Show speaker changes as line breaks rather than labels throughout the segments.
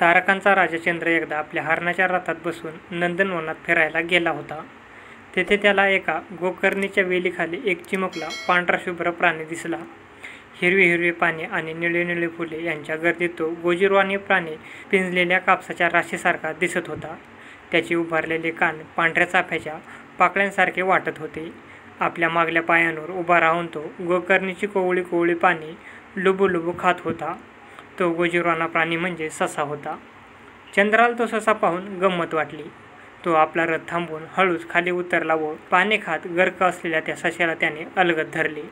तारकांचा राजा चंद्र एकदा आपल्या हरणाच्या रथात बसून नंदनवनात फिरायला गेला होता. तेथे त्याला एका गोकर्णीच्या वेलीखाली एक चिमुकला पांढरा शुभ्र प्राणी दिसला. हिरवी हिरवी पाने आणि निळे निळे फुले यांच्या गर्दीत तो गोजीरवाणी प्राणी पिंजलेल्या कापसाच्या राशीसारखा दिसत होता. त्याचे उभारलेले कान पांढऱ्या चाफ्याच्या पाकळ्यांसारखे वाटत होते. आपल्या मागल्या पायांवर उभा राहून तो गोकर्णीची कोवळी कोवळी पाने लुबू लुबू खात होता. तो गोजीरवाणा प्राणी म्हणजे ससा होता. चंद्राला तो ससा पाहून गंमत वाटली. तो आपला रथ थांबवून हळूच खाली उतरला व पाने खात गर्क असलेल्या त्या सशाला त्याने अलगद धरले.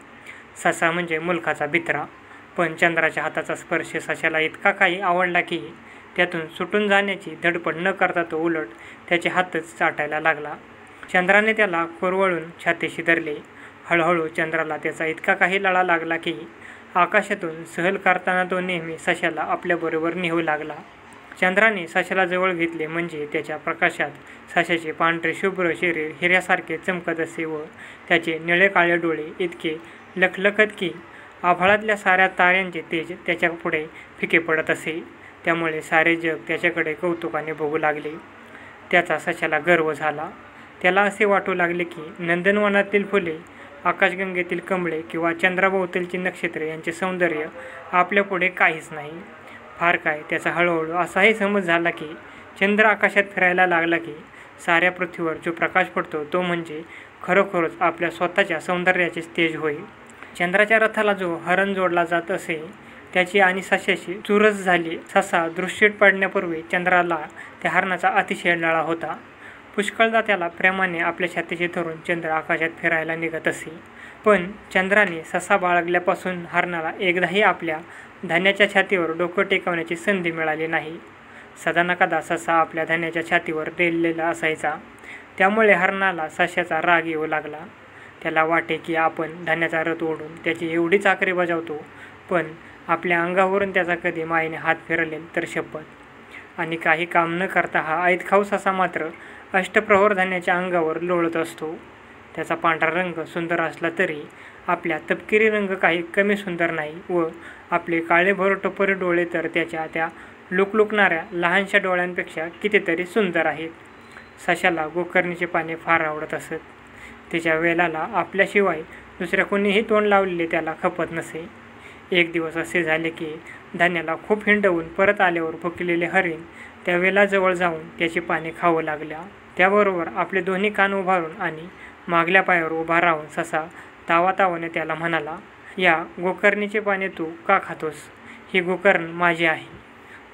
ससा म्हणजे मुलखाचा भित्रा, पण चंद्राच्या हाताचा स्पर्श सशाला इतका काही आवडला की त्यातून सुटून जाण्याची धडपड न करता तो उलट त्याचे हातच चाटायला लागला. चंद्राने त्याला कुरवळून छातीशी धरले. हळूहळू चंद्राला त्याचा इतका काही लळा लागला की आकाशातून सहल करताना तो नेहमी सशाला आपल्याबरोबर नेऊ लागला. चंद्राने सशाला जवळ घेतले म्हणजे त्याच्या प्रकाशात सशाचे पांढरे शुभ्र शरीर हिऱ्यासारखे चमकत असे व त्याचे निळे काळे डोळे इतके लखलखत की आभाळातल्या साऱ्या ताऱ्यांचे तेज त्याच्या पुढे फिके पडत असे. त्यामुळे सारे जग त्याच्याकडे कौतुकाने बघू लागले. त्याचा सशाला गर्व झाला. त्याला असे वाटू लागले की नंदनवनातील फुले, आकाशगंगेतील कमळे किंवा चंद्राभोवतालची नक्षत्रे यांचे सौंदर्य आपल्यापुढे काहीच नाही. फार काय, त्याचा हळूहळू असाही समज झाला की चंद्र आकाशात फिरायला लागला की साऱ्या पृथ्वीवर जो प्रकाश पडतो तो म्हणजे खरोखरच आपल्या स्वतःच्या सौंदर्याचे तेज होय. चंद्राच्या रथाला जो हरण जोडला जात असे त्याची आणि सशाची चुरस झाली. ससा दृष्टीत पडण्यापूर्वी चंद्राला त्या हरणाचा अतिशय लळा होता. पुष्कळदा त्याला प्रेमाने आपल्या छातीशी धरून चंद्र आकाशात फिरायला निघत असे. पण चंद्राने ससा बाळगल्यापासून हरणाला एकदाही आपल्या धान्याच्या छातीवर डोकं टेकवण्याची संधी मिळाली नाही. सदानकदा ससा आपल्या धान्याच्या छातीवर रेललेला असायचा. त्यामुळे हरणाला सशाचा राग येऊ लागला. त्याला वाटे की आपण धान्याचा रथ ओढून त्याची एवढी चाकरी बजावतो, पण आपल्या अंगावरून त्याचा कधी मायेने हात फिरलेल तर शपथ. आणि काही काम न करता हा ऐतखाऊ ससा मात्र अष्टप्रहर धान्याच्या अंगावर लोळत असतो. त्याचा पांढरा रंग सुंदर असला तरी आपल्या तपकिरी रंग काही कमी सुंदर नाही व आपले काळेभोर टपोरे डोळे तर त्याच्या त्या लुकलुकणाऱ्या लहानशा डोळ्यांपेक्षा कितीतरी सुंदर आहेत. सशाला गोकर्णीचे पाने फार आवडत असत. त्याच्या वेलाला आपल्याशिवाय दुसऱ्या कोणीही तोंड लावलेले त्याला खपत नसे. एक दिवस असे झाले की धान्याला खूप हिंडवून परत आल्यावर भुकलेले हरिण त्या वेलाजवळ जाऊन त्याची पाने खाऊ लागल्या. त्याबरोबर आपले दोन्ही कान उभारून आणि मागल्या पायावर उभा राहून ससा तावातावाने त्याला म्हणाला, या गोकर्णीचे पाने तू का खातोस? ही गोकर्ण माझी आहे.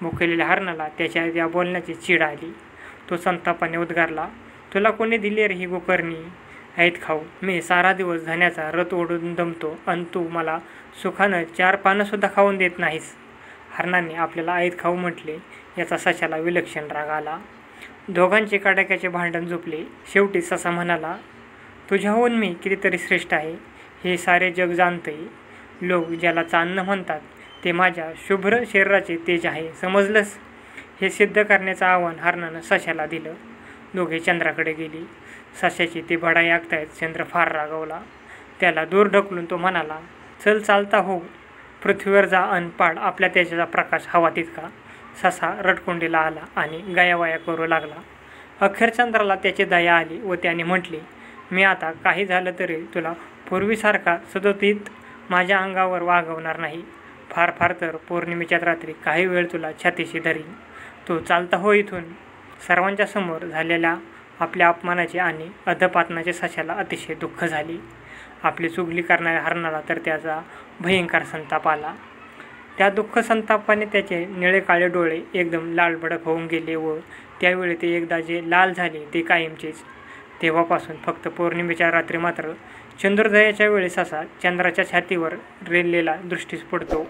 भुकलेल्या हरणाला त्याच्या या बोलण्याची चीड आली. तो संतापाने उद्गारला, तुला कोणी दिली रे ही गोकर्णी? ऐतखाऊ, मी सारा दिवस धान्याचा रथ ओढून दमतो आणि तू मला सुखानं 4 पानंसुद्धा खाऊन देत नाहीस. हरणाने आपल्याला ऐतखाऊ म्हटले याचा सशाला विलक्षण राग आला. दोघांचे कडाक्याचे भांडण झोपले. शेवटी ससा म्हणाला, तुझ्याहून मी कितीतरी श्रेष्ठ आहे हे सारे जग जाणतंय. लोक ज्याला चांदणं म्हणतात ते माझ्या शुभ्र शरीराचे तेज आहे, समजलंस? हे सिद्ध करण्याचं आव्हान हरणानं सशाला दिलं. दोघे चंद्राकडे गेली. सशाची ती बढाई ऐकतायत चंद्र फार रागावला. त्याला दूर ढकलून तो म्हणाला, चल चालता हो, पृथ्वीवर जा अन पाड आपल्या तेजाचा प्रकाश हवा तितका. ससा रडकुंडीला आला आणि गायावाया करू लागला. अखेर चंद्राला त्याची दया आली व त्याने म्हटले, मी आता काही झालं तरी तुला पूर्वीसारखा सदोतीत माझ्या अंगावर वागवणार नाही. फार फार तर पौर्णिमेच्या रात्री काही वेळ तुला छातीशी धरीन. तो चालता हो इथून. सर्वांच्या समोर झालेल्या आपल्या अपमानाचे आणि अधपातनाचे सशाला अतिशय दुःख झाले. आपली चुगली करणाऱ्या हरणाला तर त्याचा भयंकर संताप आला. त्या दुःख संतापाने त्याचे निळे काळे डोळे एकदम लालभडक होऊन गेले व त्यावेळी ते एकदा जे लाल झाले ते कायमचेच. तेव्हापासून फक्त पौर्णिमेच्या रात्री मात्र चंद्रोदयाच्या वेळेस असा चंद्राच्या छातीवर रेललेला दृष्टीस पडतो.